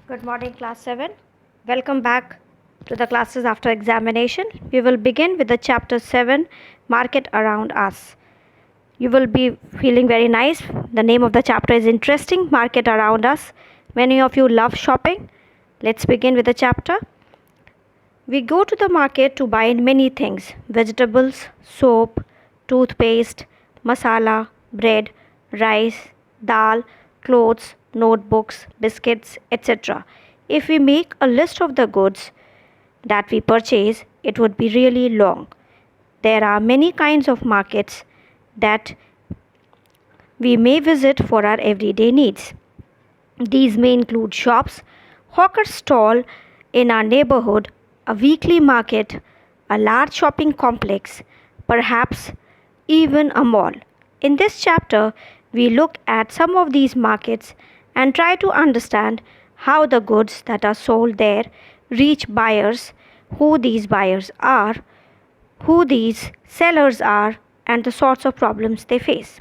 Good morning, class 7. Welcome back to the classes after examination. We will begin with the chapter 7, Market Around Us. You will be feeling very nice. The name of the chapter is interesting, Market Around Us. Many of you love shopping. Let's begin with the chapter. We go to the market to buy many things: vegetables, soap, toothpaste, masala, bread, rice, dal, clothes, notebooks, biscuits, etc. If we make a list of the goods that we purchase, it would be really long. There are many kinds of markets that we may visit for our everyday needs. These may include shops, hawker stall in our neighborhood, a weekly market, a large shopping complex, perhaps even a mall. In this chapter, we look at some of these markets and try to understand how the goods that are sold there reach buyers, who these buyers are, who these sellers are, and the sorts of problems they face.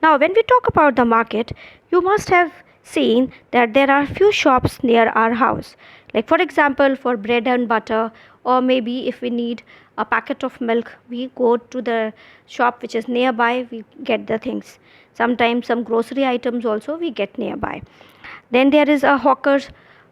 Now, when we talk about the market, you must have seen that there are few shops near our house. Like, for example, for bread and butter, or maybe if we need a packet of milk, we go to the shop which is nearby, we get the things. Sometimes some grocery items also we get nearby. Then there is a hawker,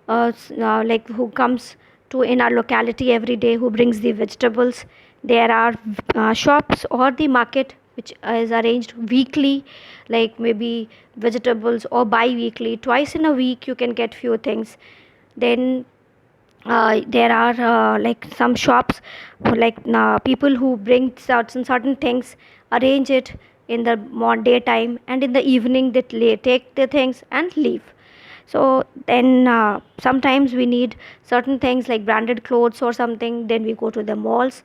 like who comes to in our locality every day, who brings the vegetables. There are shops or the market which is arranged weekly, like maybe vegetables, or bi-weekly, twice in a week you can get few things. Then there are like some shops who, like people who bring certain things, arrange it in the daytime, and in the evening they take the things and leave. So then sometimes we need certain things like branded clothes or something, then we go to the malls.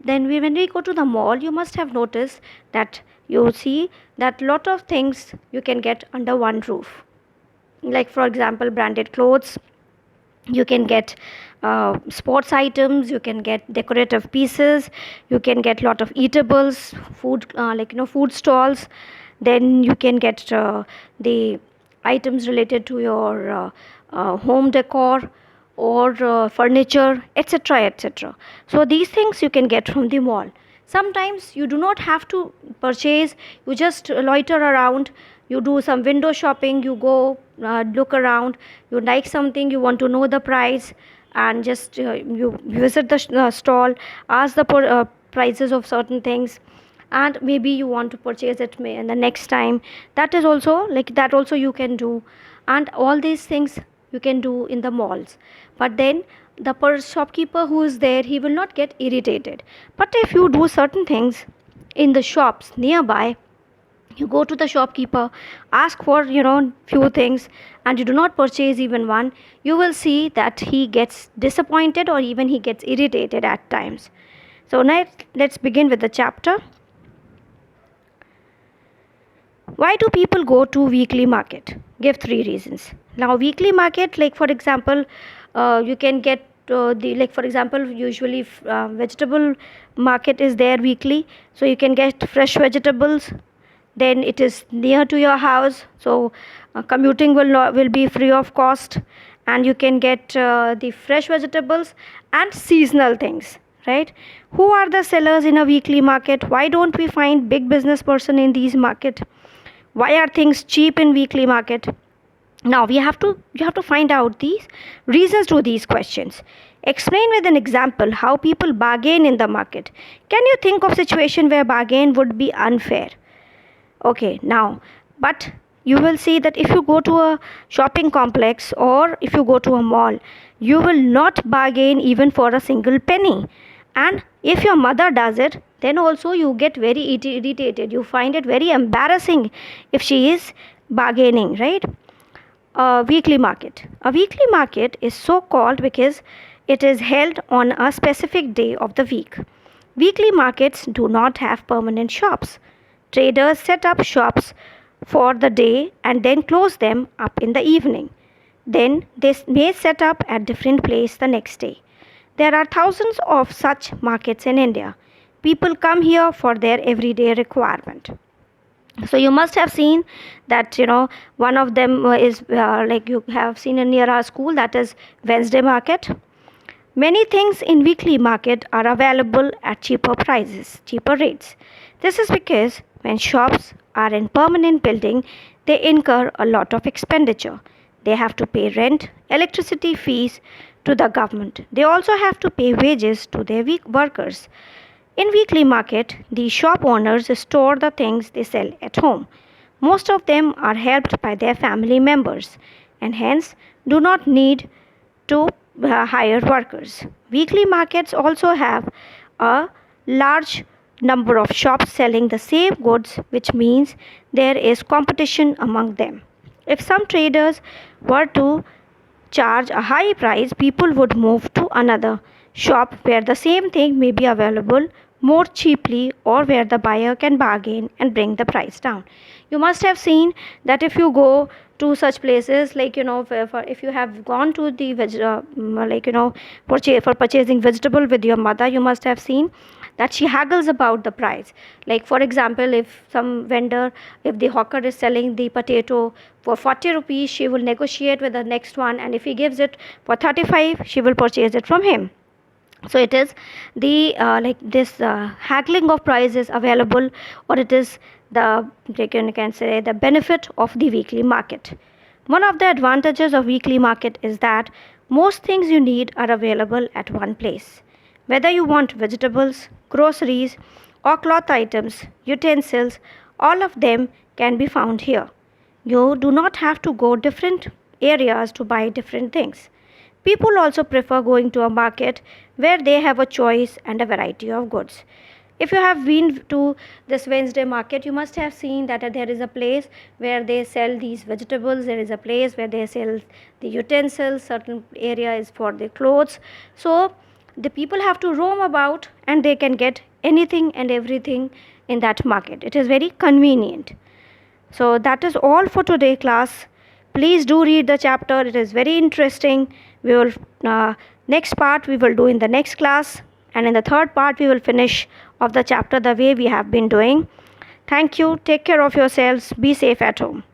When we go to the mall, you must have noticed that you see that lot of things you can get under one roof. Like, for example, branded clothes, you can get sports items, you can get decorative pieces, you can get lot of eatables, food, food stalls. Then you can get the items related to your home decor, or furniture, etc., etc. So these things you can get from the mall. Sometimes you do not have to purchase, you just loiter around, you do some window shopping, you go look around, you like something, you want to know the price, and just you visit the stall, ask the prices of certain things, and maybe you want to purchase it in the next time. That is also, like that also you can do, and all these things you can do in the malls. But then the shopkeeper who is there, he will not get irritated. But if you do certain things in the shops nearby, you go to the shopkeeper, ask for few things, and you do not purchase even one, you will see that he gets disappointed, or even he gets irritated at times. So now let's begin with the chapter. Why do people go to weekly market? Give 3 reasons. Now, weekly market, like for example, you can get like for example, usually vegetable market is there weekly, so you can get fresh vegetables. Then it is near to your house, so commuting will be free of cost, and you can get the fresh vegetables and seasonal things, right? Who are the sellers in a weekly market? Why don't we find big business person in these market? Why are things cheap in weekly market? Now you have to find out these reasons to these questions. Explain with an example how people bargain in the market. Can you think of situation where bargain would be unfair? Okay, now, but you will see that if you go to a shopping complex, or if you go to a mall, you will not bargain even for a single penny. And if your mother does it, then also you get very irritated. You find it very embarrassing if she is bargaining, right? A weekly market. A weekly market is so called because it is held on a specific day of the week. Weekly markets do not have permanent shops. Traders set up shops for the day and then close them up in the evening. Then they may set up at different place the next day. There are thousands of such markets in India. People come here for their everyday requirement. So you must have seen that, one of them is like you have seen in near our school, that is Wednesday market. Many things in weekly market are available at cheaper prices, cheaper rates. This is because when shops are in permanent building, they incur a lot of expenditure. They have to pay rent, electricity fees to the government. They also have to pay wages to their workers. In weekly market, the shop owners store the things they sell at home. Most of them are helped by their family members and hence do not need to hire workers. Weekly markets also have a large number of shops selling the same goods, which means there is competition among them. If some traders were to charge a high price, people would move to another shop where the same thing may be available more cheaply or where the buyer can bargain and bring the price down. You must have seen that if you go to such places, like if you have gone to the for purchasing vegetable with your mother, you must have seen that she haggles about the price. Like for example, if some vendor, if the hawker is selling the potato for 40 rupees, she will negotiate with the next one, and if he gives it for 35, she will purchase it from him. So it is the like this haggling of price is available, or it is the, you can say, the benefit of the weekly market. One of the advantages of weekly market is that most things you need are available at one place. Whether you want vegetables, groceries, or cloth items, utensils, all of them can be found here. You do not have to go different areas to buy different things. People also prefer going to a market where they have a choice and a variety of goods. If you have been to this Wednesday market, you must have seen that there is a place where they sell these vegetables, there is a place where they sell the utensils, certain area is for the clothes. So the people have to roam about and they can get anything and everything in that market. It is very convenient. So that is all for today, class. Please do read the chapter. It is very interesting. We will next part we will do in the next class, and in the third part we will finish of the chapter the way we have been doing. Thank you. Take care of yourselves. Be safe at home.